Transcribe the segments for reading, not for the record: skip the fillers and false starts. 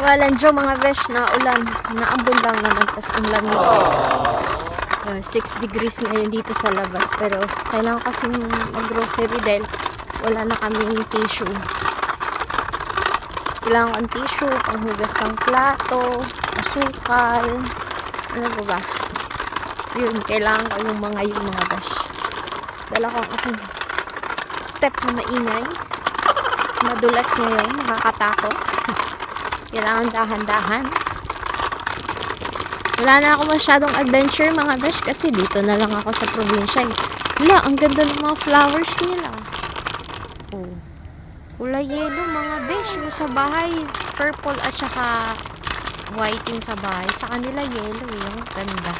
Walang Diyo mga besh na ulan. Naambon lang naman. Tapos ang lamig. 6 degrees ngayon dito sa labas. Pero kailangan kasi mag-grocery dahil wala na kaming tissue. Kailangan ko ang tissue, panghugas ng plato, asukal. Ano ba ba? Yun, kailangan ko yung mga besh. Dala ko ang aking step na maingay. Madulas ngayon, nakakatakot. Kailangan dahan-dahan. Wala na ako masyadong adventure mga besh kasi dito na lang ako sa probinsya. Wala, ang ganda ng mga flowers nila. Oh. Kulay yellow mga besh. Yung sa bahay, purple at saka white yung sa bahay. Sa kanila yellow yung ganda.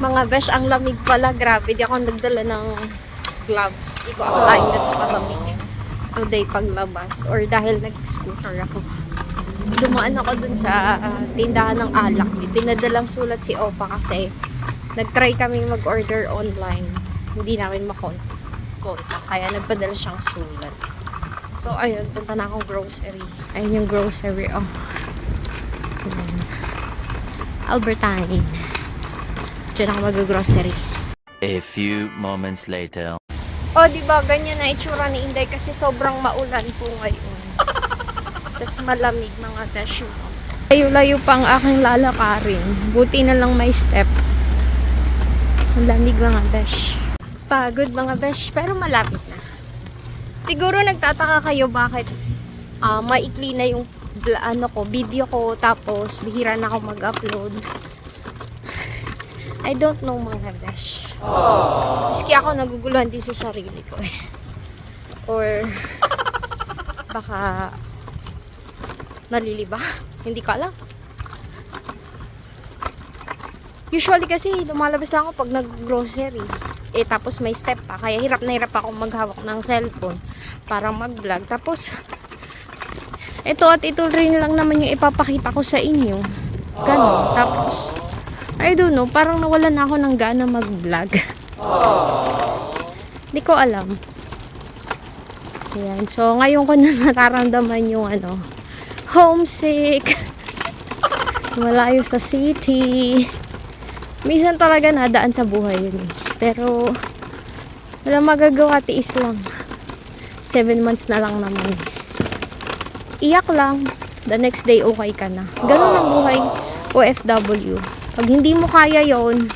Mga besh, ang lamig pala. Grabe, di ako nagdala ng gloves. Di ko akalain na ito kalamig today paglabas. Or dahil nag-scooter ako. Dumaan ako dun sa tindahan ng alak. May pinadalang sulat si Opa kasi nag-try kaming mag-order online. Hindi namin makontak. Kaya nagpadala siyang sulat. So, ayun. Punta na akong grocery. Ayun yung grocery. Oh. Albertine. Diyan ako mag-grocery. A few moments later. Oh, diba, ganyan na itsura ni Inday kasi sobrang maulan po ngayon. Tapos malamig mga besh. Layo-layo pa ang aking lalakarin. Buti na lang may step. Ang lamig mga besh. Pagod mga besh, pero malapit na. Siguro nagtataka kayo bakit maikli na yung video ko tapos bihira na ako mag-upload. I don't know mga besh. Miski ako naguguluhan din sa sarili ko eh. Or baka naliliba. Hindi ko alam. Usually kasi lumalabas lang ako pag nag-grocery. Eh tapos may step pa. Kaya hirap na hirap ako maghawak ng cellphone para mag-vlog. Tapos ito at ito rin lang naman yung ipapakita ko sa inyo. Ganon. Tapos I don't know, parang nawalan na ako ng gana mag-vlog. Hindi ko alam. Ayan. So, ngayon ko na nataramdaman yung homesick. Malayo sa city. Minsan talaga nadaan sa buhay yun. Pero, wala magagawa, tiis lang. 7 months na lang naman. Iyak lang. The next day, okay ka na. Ganun ang buhay OFW. Pag hindi mo kaya yon,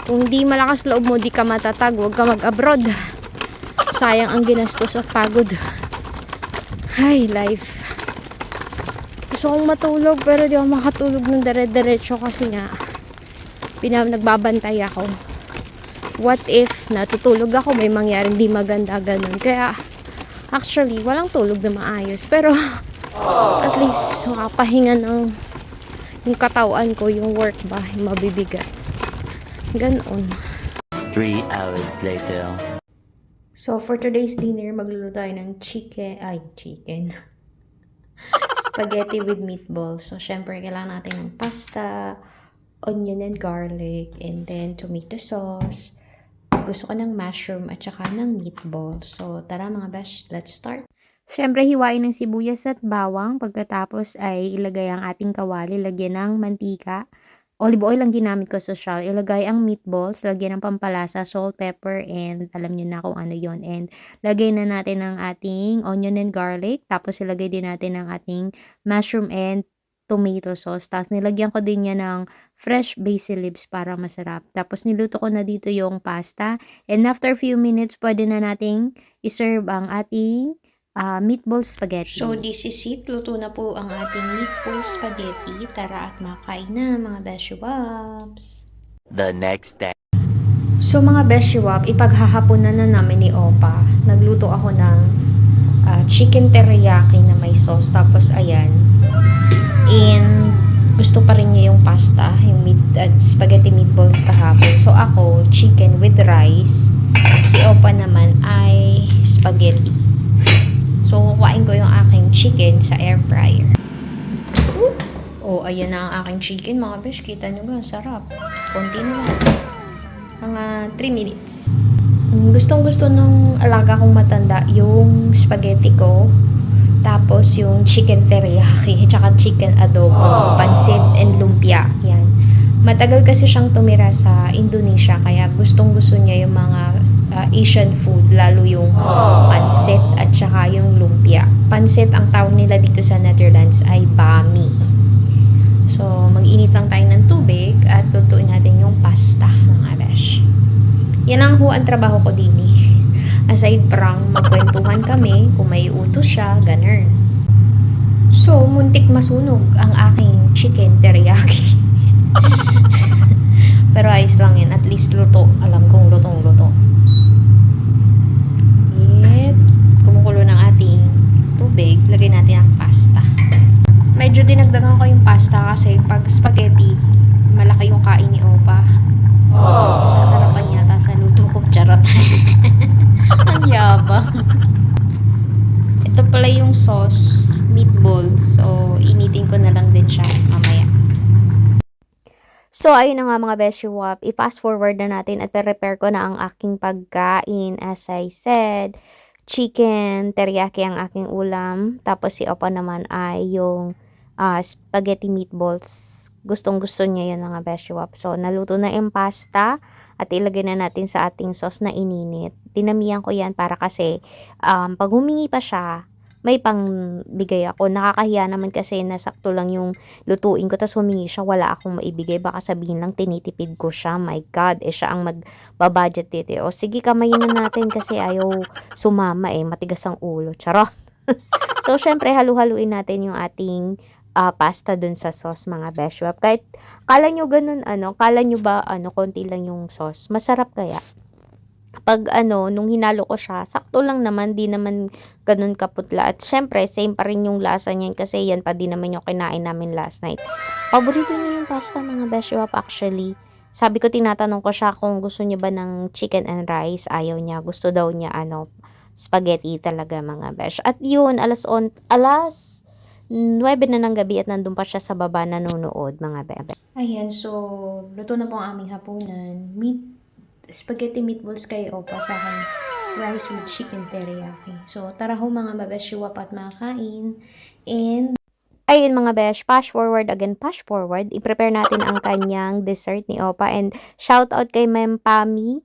kung hindi malakas loob mo, di ka matatag, huwag ka mag-abroad. Sayang ang ginastos at pagod. Ay, life. Gusto kong matulog, pero di ako makatulog ng dire-diretso kasi nga, nagbabantay ako. What if natutulog ako, may mangyaring di maganda, ganun. Kaya, actually, walang tulog na maayos. Pero, at least, makapahinga ng yung katawan ko, yung work ba, yung mabibigat. Ganon. 3 hours later. So, for today's dinner, magluluto tayo ng chicken. Spaghetti with meatballs. So, syempre, kailangan natin ng pasta, onion and garlic, and then tomato sauce. Gusto ko ng mushroom at saka ng meatballs. So, tara mga besh, let's start. Siyempre, hiwain ng sibuyas at bawang. Pagkatapos ay ilagay ang ating kawali. Lagyan ng mantika. Olive oil ang ginamit ko sa shell. Ilagay ang meatballs. Lagyan ng pampalasa, salt, pepper, and alam nyo na kung ano yon. And lagay na natin ang ating onion and garlic. Tapos ilagay din natin ang ating mushroom and tomato sauce. Tapos nilagyan ko din yan ng fresh basil leaves para masarap. Tapos niluto ko na dito yung pasta. And after few minutes, pwede na nating iserve ang ating meatball spaghetti. So, this is it. Luto na po ang ating meatball spaghetti. Tara at makain na mga beshiwabs. The next day. So, mga beshiwab, ipaghahaponan na namin ni Opa. Nagluto ako ng chicken teriyaki na may sauce. Tapos, ayan. And, gusto pa rin niya yung pasta, yung spaghetti meatballs kahapon. So, ako, chicken with rice. Si Opa naman ay spaghetti. So, kukuhain ko yung aking chicken sa air fryer. Oh, ayan na ang aking chicken mga besh. Kita nyo ba? Ang sarap. Konti na lang. Mga 3 minutes. Gustong gusto nung alaga kong matanda yung spaghetti ko. Tapos yung chicken teriyaki. Tsaka chicken adobo. Pansit and lumpia. Yan. Matagal kasi siyang tumira sa Indonesia. Kaya gustong gusto niya yung mga Asian food. Lalo yung pansit at tsaka yung lumpia. Pansit ang tawag nila dito sa Netherlands ay bami. So, mag-init lang tayo ng tubig at lutuin natin yung pasta, mga besh. Yan ang ang trabaho ko din eh. Aside from magkwentuhan kami, kung may utos siya, ganun. So, muntik masunog ang aking chicken teriyaki. Pero ayos lang yan. At least luto. Alam kong lutong-luto. At kumukulo ng ating tubig. Lagay natin ang pasta. Medyo dinagdagan ko yung pasta kasi pag spaghetti, malaki yung kain ni Opa. Sasarapan yata sa luto ko. Charot. Ang yabang. Ito pala yung sauce, meatballs. So, initin ko na lang din siya mamaya. So, ayun na nga mga beshi wap. I-fast forward na natin at prepare ko na ang aking pagkain. As I said, chicken, teriyaki ang aking ulam. Tapos si Opa naman ay yung spaghetti meatballs. Gustong gusto niya yun mga beshi wap. So, naluto na yung pasta at ilagay na natin sa ating sauce na ininit. Dinamihan ko yan para kasi pag humingi pa siya, may pangbigay ako. Nakakahiya naman kasi nasakto lang yung lutuin ko tapos humingi siya, wala akong maibigay. Baka sabihin lang tinitipid ko siya. My God, siya ang magbabudget dito. O sige, kamayin na natin kasi ayaw sumama matigas ang ulo. Charot. So, syempre, halu-haluin natin yung ating pasta dun sa sauce mga besh wap. Kahit kala nyo ganun kala nyo ba konti lang yung sauce, masarap kaya? Pag nung hinalo ko siya, sakto lang naman, di naman ganun kaputla. At syempre, same pa rin yung lasa niyan kasi yan pa din naman yung kinain namin last night. Paborito niya yung pasta mga besh wap actually. Sabi ko, tinatanong ko siya kung gusto niya ba ng chicken and rice. Ayaw niya. Gusto daw niya spaghetti talaga mga besh. At yun, alas 9 na ng gabi at nandun pa siya sa baba nanonood mga bebe. Ayan, so luto na po ang aming hapunan. Spaghetti meatballs kay Opa sa akin. Rice with chicken teriyaki. So tara ho mga bebesh, wap at makain. And ayun mga besh, pass forward. I-prepare natin ang kanyang dessert ni Opa. And shout out kay Ma'am Pami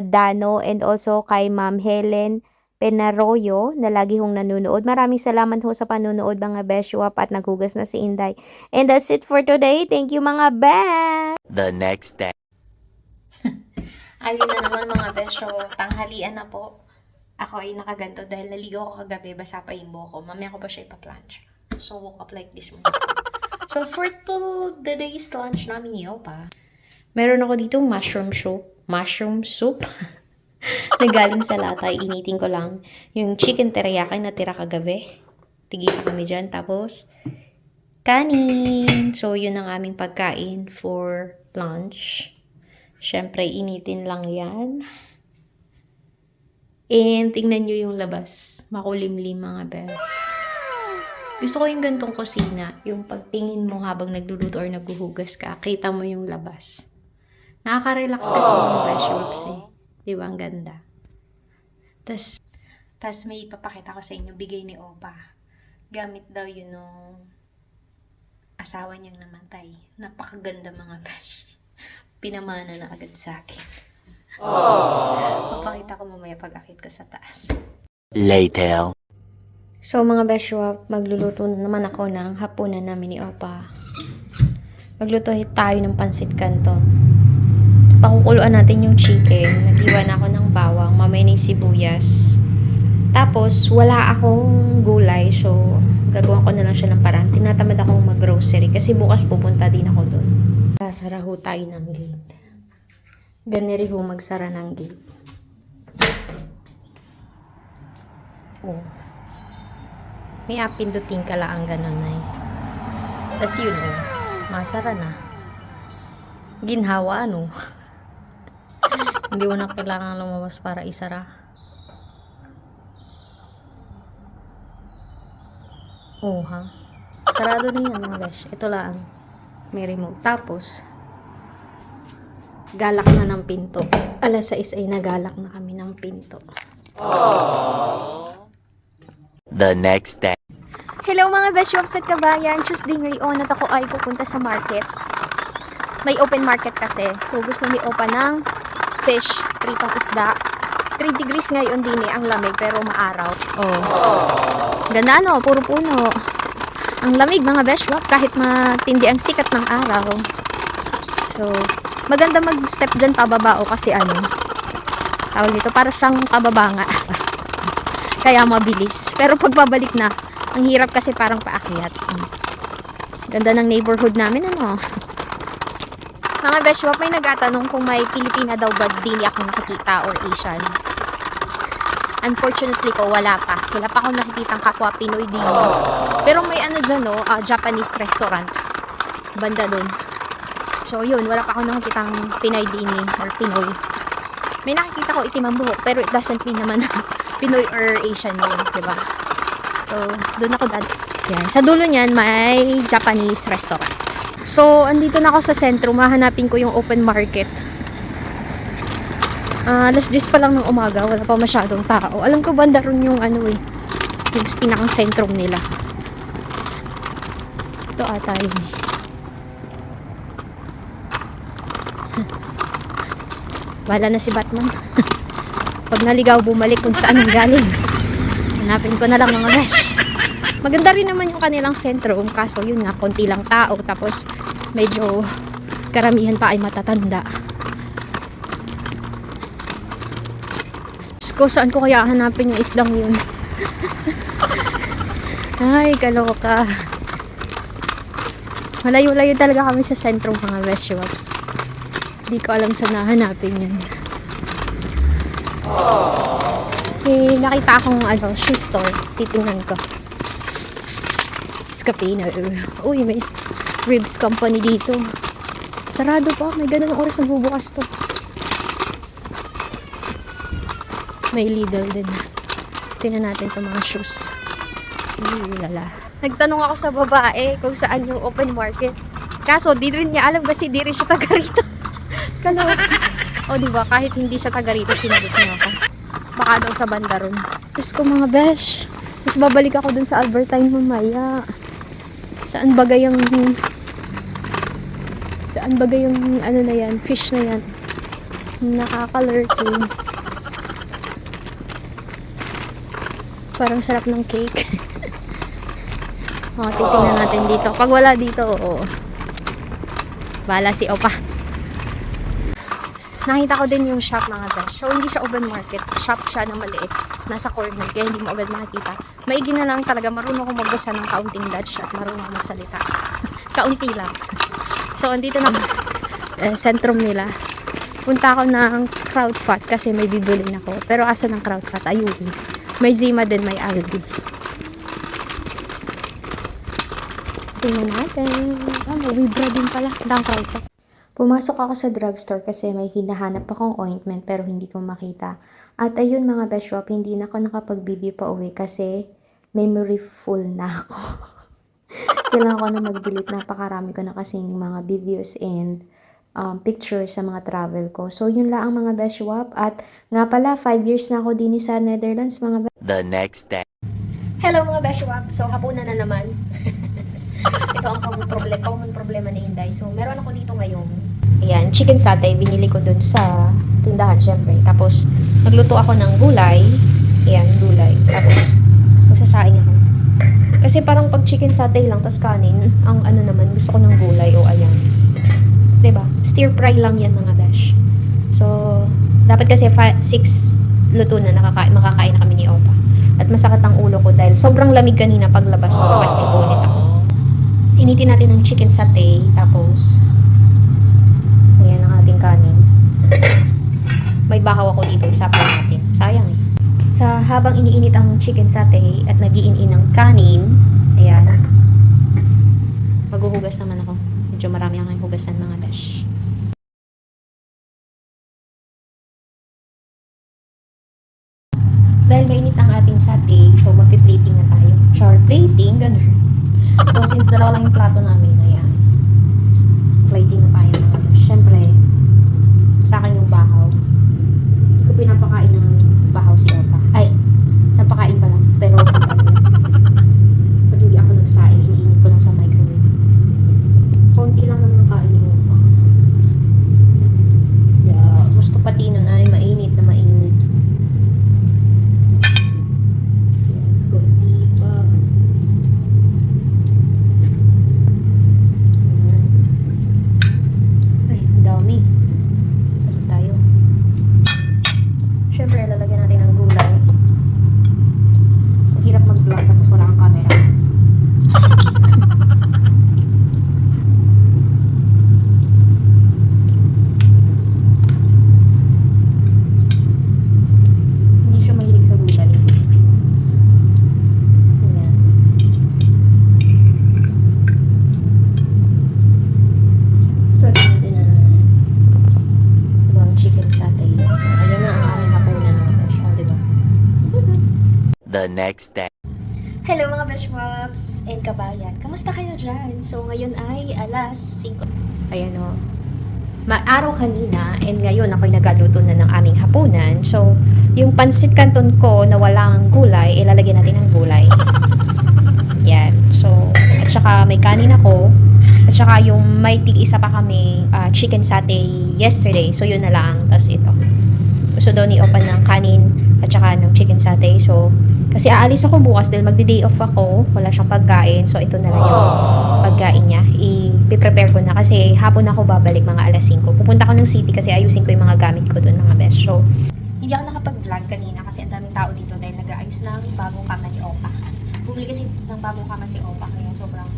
Dano and also kay Ma'am Helen Penaroyo na lagi hong nanonood. Maraming salamat ho sa panonood mga besh wap at naghugas na si Inday. And that's it for today. Thank you mga besh! The next day. Ayun na naman mga besh, tanghalian na po. Ako ay nakaganto dahil naligo ko kagabi, basa pa yung buhok ko. Mamaya ko ba siya ipa-planch? So, woke up like this morning. So, for today's lunch namin ni Opa, meron ako ditong mushroom soup. Nagaling sa lata, initin ko lang yung chicken teriyaki na tira kagabi. Tigisa kami dyan. Tapos, kanin. So, yun ang aming pagkain for lunch. Siyempre, initin lang yan. And, tingnan nyo yung labas. Makulimlim mga bebe. Gusto ko yung gantong kusina. Yung pagtingin mo habang nagluluto or naghuhugas ka, kita mo yung labas. Nakaka-relax kasi mga vegetables Diba, ang ganda. Tas may ipapakita ko sa inyo, bigay ni Opa. Gamit daw yun nung asawa niyang namatay. Napakaganda mga besh. Pinamana na agad sa akin. Papakita ko mamaya pag-akit ko sa taas. Later. So mga besh wap, magluluto na naman ako ng hapunan namin ni Opa. Magluto tayo ng pansit kanto. Pakukuluan natin yung chicken. Nag-iwan ako ng bawang, mamaya na yung sibuyas. Tapos, wala akong gulay. So, gagawin ko na lang siya ng paraan. Tinatamad akong mag-grocery kasi bukas pupunta din ako doon. Sasara ho tayo ng gate. Ganiri ho magsara ng gate. Oh. May apindutin ka lang ang ganun ay. Tapos yun masara na. Ginhawa Hindi mo na kailangan lumabas para isara. Oh, ha? Sarado na yan, mga besh. Ito lang. May remote. Tapos, galak na ng pinto. Alas 6 ay nagalak na kami ng pinto. The next day. Hello mga beshops at kabayan. Tuesday ngayon at ako ay pupunta sa market. May open market kasi. So gusto ni Opa ng fish, pritong isda. 3 degrees ngayon din ang lamig pero maaraw. Oh. Ganda no, puro puno. Ang lamig mga beshwap kahit matindi ang sikat ng araw. So, maganda mag-step dyan pababa o kasi tawag dito, para siyang pababa nga. Kaya mabilis. Pero pagbabalik na, ang hirap kasi parang paakyat. Ganda ng neighborhood namin, Mga beshwap, may nagtatanong kung may Pilipina daw ba din ako nakikita or Asian. Unfortunately po, wala pa. Wala pa akong nakikitang kapwa Pinoy din. Pero may dyan, Japanese restaurant. Banda dun. So, yun, wala pa akong nakikitang Pinay din or Pinoy. May nakikita ko itim ang buhok, pero it doesn't mean naman Pinoy or Asian yun, diba? So, doon ako dad. Yan. Sa dulo niyan, may Japanese restaurant. So, andito na ako sa sentro. Mahanapin ko yung open market. Alas 10 pa lang ng umaga. Wala pa masyadong tao. Alam ko banda ron yung yung pinakang sentrum nila. Ito ata yun. Wala na si Batman. Pag naligaw, bumalik kung saan ang galing. Hanapin ko na lang mga besh. Maganda rin naman yung kanilang sentrum. Kaso yun nga, konti lang tao. Tapos medyo karamihan pa ay matatanda. Diyos ko, saan ko kaya hanapin yung islang yun? Ay, kaloka. Malayo-layo talaga kami sa sentrum mga beshops. Hindi ko alam saan nahanapin yun. Eh, nakita akong shoe store. Titingnan ko. Scapino. Uy, may ribs company dito. Sarado pa. May ganun oras nagbubukas to. May Lidl din. Tingnan natin itong mga shoes. Lala. Nagtanong ako sa babae kung saan yung open market. Kaso, di rin niya alam kasi di rin siya taga rito. Kaloka. O, diba? Kahit hindi siya taga rito, sinagot niya ako. Baka daw sa banda ron. Diyos ko mga besh. Tapos babalik ako dun sa Albertine mamaya. Saan bagay yung na yan, fish na yan. Nakakalurking. Parang sarap ng cake. Titingnan natin dito. Pag wala dito, bahala si Opa. Nakita ko din yung shop mga besh. So, hindi siya open market. Shop siya na maliit. Nasa corner. Kaya hindi mo agad makikita. Maigi na lang talaga. Marunong ako magbasa ng kaunting Dutch at marunong ako magsalita. Kaunti lang. So, andito na sentrum nila. Punta ako ng Crowdfat kasi may bibilin ako. Pero asa ng Crowdfat? Ayun. May Zima din, may Aldi. Tingnan natin. May Vibra din pala. Ang Crowdfat. Pumasok ako sa drugstore kasi may hinahanap akong ointment pero hindi ko makita. At ayun mga beshwap, hindi na ako nakapag-video pa uwi kasi memory full na ako. Kailangan ko na mag-delete. Napakarami ko na kasing mga videos and pictures sa mga travel ko. So yun lang ang mga beshwap. At nga pala, 5 years na ako din sa Netherlands mga The next day. Hello mga beshwap. So hapunan na naman. Ito ang common problema ni Inday. So meron ako dito ngayong chicken satay. Binili ko dun sa tindahan syempre. Tapos nagluto ako ng gulay. Gulay. Tapos magsasaing ako. Kasi parang pag chicken satay lang tas kanin, ang naman gusto ko ng gulay o ayan. 'Di ba? Stir fry lang yan mga besh. So dapat kasi 6 luto na makakain na kami ni Opa. At masakit ang ulo ko dahil sobrang lamig kanina paglabas ko at may bonnet ako. Initin natin ng chicken satay, tapos ayan ang ating kanin. May bahaw ako dito, isapan natin. Sayang eh. Sa habang iniinit ang chicken satay at nagiin-in ng kanin, ayan, maghuhugas naman ako. Medyo marami akong hugasan mga dash. Dahil mainit ang ating satay, so magpi-plating na tayo. char plating, ganun. So, since dalawa lang yung plato namin, ayan. Plating na tayo mga besh. Siyempre, sa akin yung bahaw. Hindi ko pinapakain ng bahaw si Opa. Ay, napakain pa lang. Pero, pag hindi ako nagsaing, iniinit ko lang sa microwave. Konti lang naman ang kain ni Opa. Yeah, gusto pati nun ay mainit na mainit. Konti pa. Ay, ang dami. Tapos tayo. Siyempre, lalagyan natin ng gulay. Ang hirap mag-vlog tapos wala kang camera. Hindi siya mahilig sa gulay. Ayan. So, lagyan natin ng ibang chicken satay. Ayan na ang aming hapunan mga special, di ba? The next day. Hello mga Beshwaps and kabayan. Kamusta kayo dyan? So ngayon ay alas 5. Ayan o. Araw kanina and ngayon ako'y nagaluto na ng aming hapunan. So yung pansit canton ko na walang gulay, ilalagyan natin ng gulay. Yan. So at saka may kanin ako. At saka yung may tig-isa pa kami chicken satay yesterday. So yun na lang. Tapos ito. Gusto daw ni Opa ng kanin at saka ng chicken satay. So kasi aalis ako bukas dahil magdi-day off ako. Wala siyang pagkain. So, ito na lang yung pagkain niya. I-prepare ko na kasi hapon ako babalik mga alas 5. Pupunta ko ng city kasi ayusin ko yung mga gamit ko doon mga best. So, hindi ako nakapag-vlog kanina kasi ang daming tao dito dahil nag-aayos ng bagong kama ni Opa. Bumili kasi ng bagong kama si Opa kaya sobrang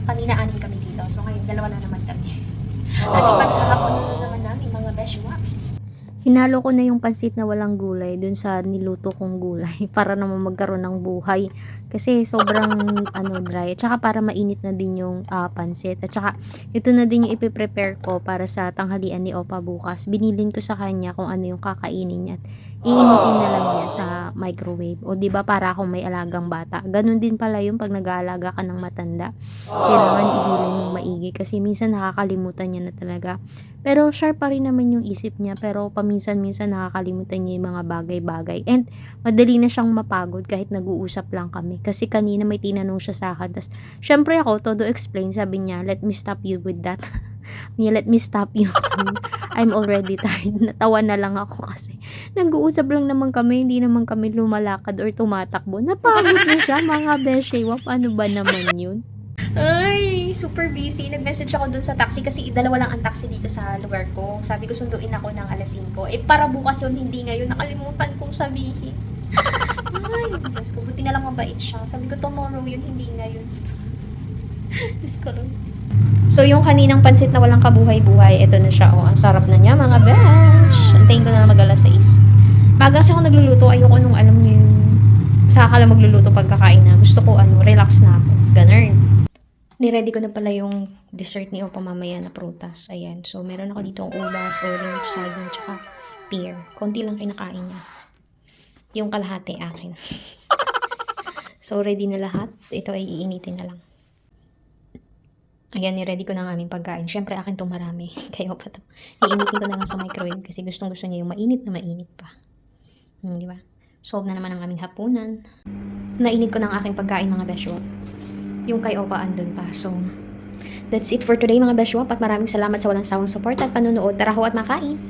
kanina 6 kami dito. So, ngayon 2 na naman kami. At ipagkahapon na naman namin mga best waps. Hinalo ko na yung pansit na walang gulay dun sa niluto kong gulay para naman magkaroon ng buhay. Kasi sobrang dry. At saka para mainit na din yung pansit. At saka ito na din yung ipiprepare ko para sa tanghalian ni Opa bukas. Binilin ko sa kanya kung ano yung kakainin niya. At iinitin na lang niya sa microwave. O diba para akong may alagang bata. Ganun din pala yung pag nag-aalaga ka ng matanda. Kailangan ibilin mong maigi kasi minsan nakakalimutan niya na talaga. Pero sharp pa rin naman yung isip niya. Pero paminsan-minsan nakakalimutan niya yung mga bagay-bagay. And madali na siyang mapagod kahit nag-uusap lang kami. Kasi kanina may tinanong siya sa akin. Tas, syempre ako, todo explain. Sabi niya, let me stop you with that. Let me stop you. I'm already tired. Natawa na lang ako kasi nag-uusap lang naman kami. Hindi naman kami lumalakad or tumatakbo. Napagod na siya mga beshi. Ano ba naman yun? Ay, super busy. Nag-message ako dun sa taxi kasi 2 lang ang taxi dito sa lugar ko. Sabi ko sunduin ako ng alas 5. Eh, para bukas yun, hindi ngayon. Nakalimutan kong sabihin. Ay, Diyos ko. Buti na lang mabait siya. Sabi ko tomorrow yun, hindi ngayon. Diyos ko rin. So, yung kaninang pansit na walang kabuhay-buhay, ito na siya. Oh, ang sarap na niya, mga besh. Antayin ko na mag alas 6. Baga kasi ako nagluluto, ayoko nung alam niyo yung saka lang magluluto pagkakain na. Gusto ko, relax na ako. Ganun. Niready ko na pala yung dessert ni Opa mamaya na prutas. Ayan. So, meron ako dito ang ubas, orange, saging, tsaka pear. Konti lang kinakain niya. Yung kalahati akin. So, ready na lahat. Ito ay iinitin na lang. Ayan, ni-ready ko na ang aming pagkain. Siyempre, akin itong marami. Kaya pa ito. Iinitin ko na lang sa microwave kasi gustong-gusto niya yung mainit na mainit pa. Di ba? Solve na naman ang aming hapunan. Nainit ko na ang aking pagkain, mga beshwap. Yung kay Opa andun pa. So, that's it for today, mga beshwap. At maraming salamat sa walang sawang support at panonood. Tara ho at makain!